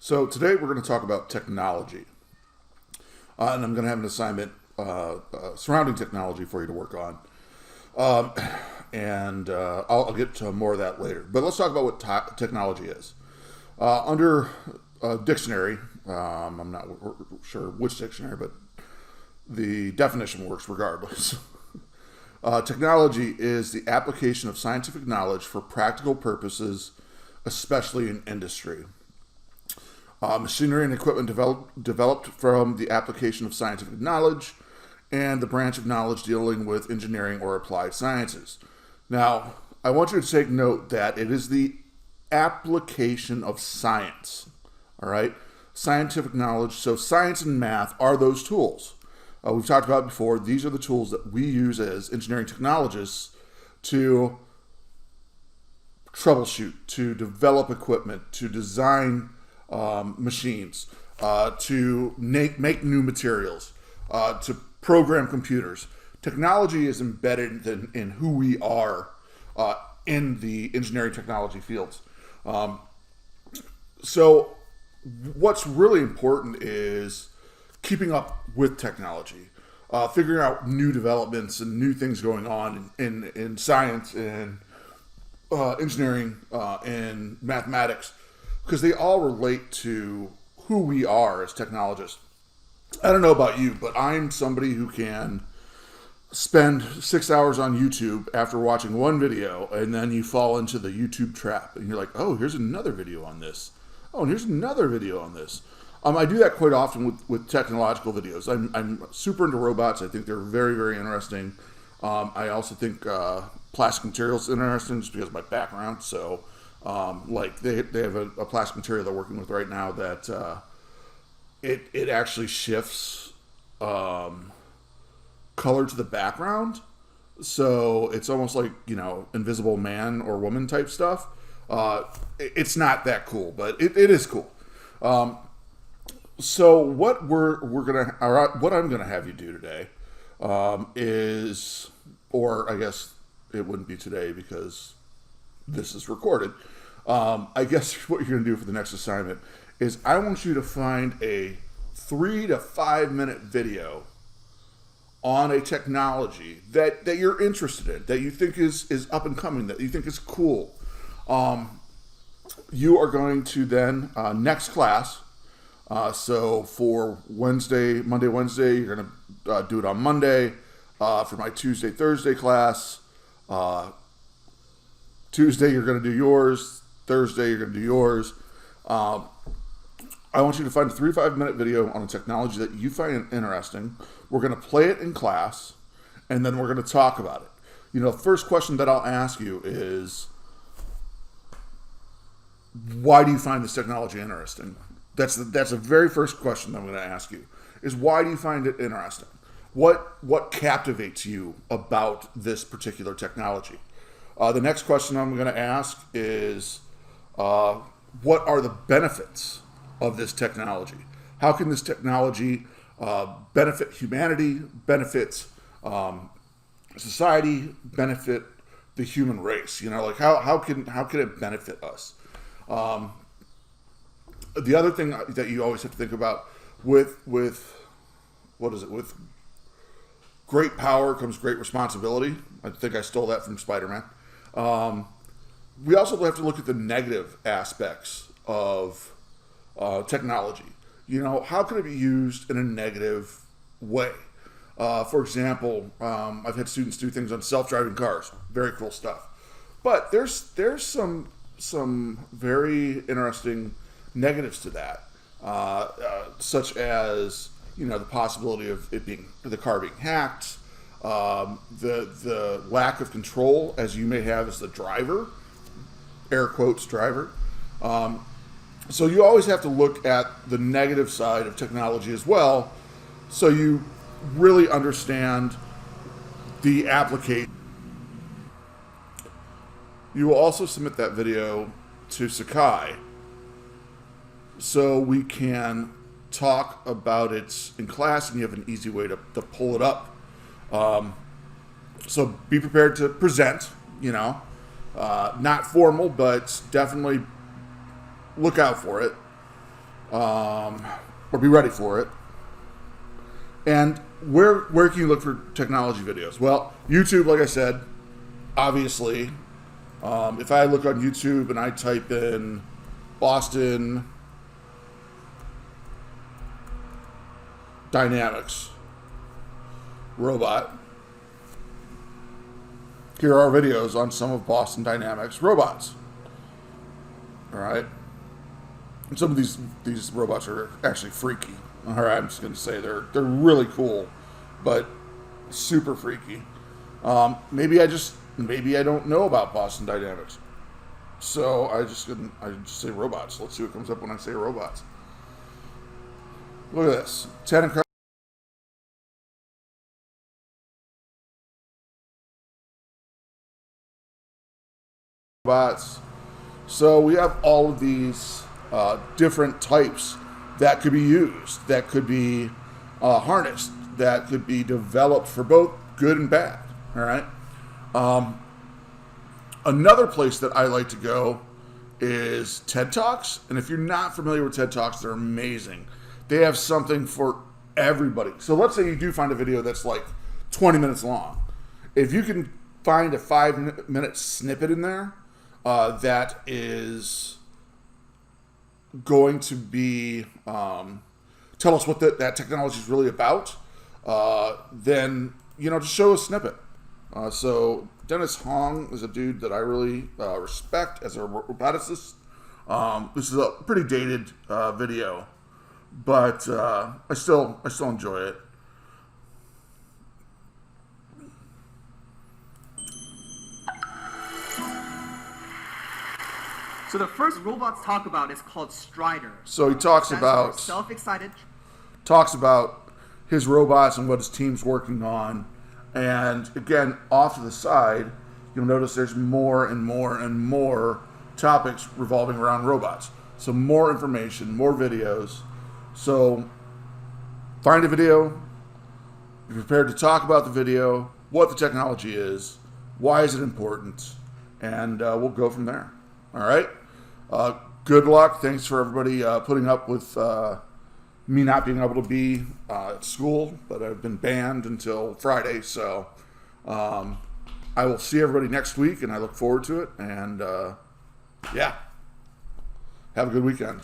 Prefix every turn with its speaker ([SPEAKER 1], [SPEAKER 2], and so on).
[SPEAKER 1] So today we're going to talk about technology, and I'm going to have an assignment surrounding technology for you to work on, um, and I'll get to more of that later. But let's talk about what technology is. Under dictionary, I'm not sure which dictionary, but the definition works regardless. Technology is the application of scientific knowledge for practical purposes, especially in industry. Machinery and equipment developed from the application of scientific knowledge and the branch of knowledge dealing with engineering or applied sciences. Now, I want you to take note that it is the application of science, all right? Scientific knowledge. So science and math are those tools. We've talked about before, these are the tools that we use as engineering technologists to troubleshoot, to develop equipment, to design machines, to make new materials, to program computers. Technology is embedded in who we are in the engineering technology fields. So what's really important is keeping up with technology, figuring out new developments and new things going on in science and engineering and mathematics, because they all relate to who we are as technologists. I don't know about you, but I'm somebody who can spend 6 hours on YouTube after watching one video, and then you fall into the YouTube trap, and you're like, oh, here's another video on this. Oh, and here's another video on this. I do that quite often with technological videos. I'm super into robots. I think they're very, very interesting. I also think plastic materials is interesting just because of my background. So, like they have a plastic material they're working with right now that it actually shifts color to the background. So it's almost like, invisible man or woman type stuff. It's not that cool, but it is cool. So what what I'm gonna have you do today is, or I guess it wouldn't be today because this is recorded. I guess what you're gonna do for the next assignment is I want you to find a 3 to 5 minute video on a technology that you're interested in, that you think is up and coming, that you think is cool. You are going to then next class. So for Monday, Wednesday, you're going to do it on Monday. For my Tuesday, Thursday class, Tuesday you're going to do yours. Thursday you're going to do yours. I want you to find a 3 to 5 minute video on a technology that you find interesting. We're going to play it in class, and then we're going to talk about it. The first question that I'll ask you is, why do you find this technology interesting? That's the very first question that I'm going to ask you, is why do you find it interesting? What captivates you about this particular technology? The next question I'm going to ask is, what are the benefits of this technology? How can this technology benefit humanity, benefit society, benefit the human race? How can it benefit us? The other thing that you always have to think about with great power comes great responsibility. I think I stole that from Spider-Man. We also have to look at the negative aspects of technology. How can it be used in a negative way? For example, I've had students do things on self-driving cars. Very cool stuff. But there's some very interesting negatives to that, such as the possibility of the car being hacked, the lack of control as you may have as the driver, air quotes driver. So you always have to look at the negative side of technology as well, so you really understand the application. You will also submit that video to Sakai so we can talk about it in class, and you have an easy way to pull it up. So be prepared to present, not formal, but definitely look out for it. or be ready for it. And where can you look for technology videos? Well, YouTube, like I said, obviously. If I look on YouTube and I type in Boston Dynamics robot, here are videos on some of Boston Dynamics robots. All right. And some of these robots are actually freaky. All right, I'm just going to say they're really cool, but super freaky. Maybe I don't know about Boston Dynamics, so I just say robots. Let's see what comes up when I say robots. Look at this, 10 incredible robots. So we have all of these different types that could be used, that could be harnessed, that could be developed for both good and bad. All right. Another place that I like to go is TED Talks. And if you're not familiar with TED Talks, they're amazing. They have something for everybody. So let's say you do find a video that's like 20 minutes long. If you can find a 5-minute snippet in there that is going to be tell us what that technology is really about, then just show a snippet. So Dennis Hong is a dude that I really respect as a roboticist. This is a pretty dated video, but I still enjoy it.
[SPEAKER 2] So the first robots talk about is called Strider.
[SPEAKER 1] So he talks about
[SPEAKER 2] self-excited.
[SPEAKER 1] Talks about his robots and what his team's working on. And again, off to the side, you'll notice there's more and more and more topics revolving around robots. So more information, more videos. So find a video, be prepared to talk about the video, what the technology is, why is it important, and we'll go from there. All right? Good luck. Thanks for everybody putting up with me not being able to be at school, but I've been banned until Friday. So I will see everybody next week, and I look forward to it. And yeah, have a good weekend.